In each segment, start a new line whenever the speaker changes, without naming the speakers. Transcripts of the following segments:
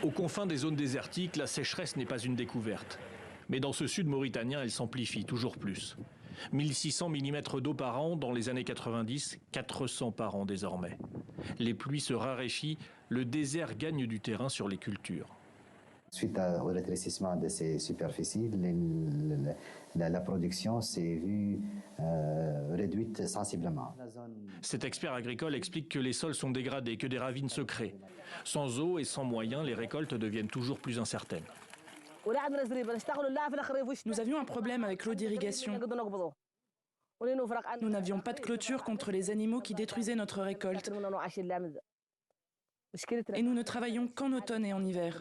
Aux confins des zones désertiques, la sécheresse n'est pas une découverte. Mais dans ce sud mauritanien, elle s'amplifie toujours plus. 1600 mm d'eau par an dans les années 90, 400 par an désormais. Les pluies se raréfient, le désert gagne du terrain sur les cultures.
Suite au rétrécissement de ces superficies, la production s'est vue réduite sensiblement.
Cet expert agricole explique que les sols sont dégradés, que des ravines se créent. Sans eau et sans moyens, les récoltes deviennent toujours plus incertaines.
Nous avions un problème avec l'eau d'irrigation. Nous n'avions pas de clôture contre les animaux qui détruisaient notre récolte. Et nous ne travaillons qu'en automne et en hiver.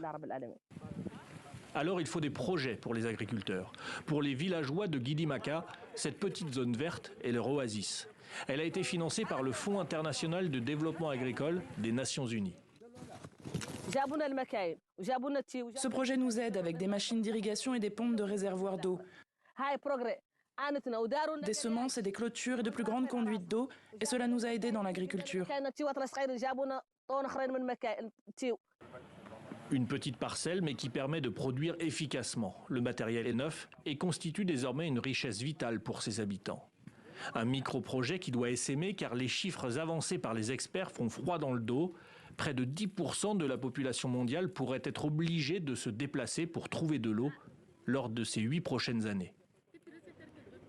Alors il faut des projets pour les agriculteurs. Pour les villageois de Guidimaka, cette petite zone verte est leur oasis. Elle a été financée par le Fonds international de développement agricole des Nations Unies.
Ce projet nous aide avec des machines d'irrigation et des pompes de réservoirs d'eau. Des semences et des clôtures et de plus grandes conduites d'eau, et cela nous a aidés dans l'agriculture.
Une petite parcelle, mais qui permet de produire efficacement. Le matériel est neuf et constitue désormais une richesse vitale pour ses habitants. Un micro-projet qui doit essaimer car les chiffres avancés par les experts font froid dans le dos. Près de 10% de la population mondiale pourrait être obligée de se déplacer pour trouver de l'eau lors de ces 8 prochaines années.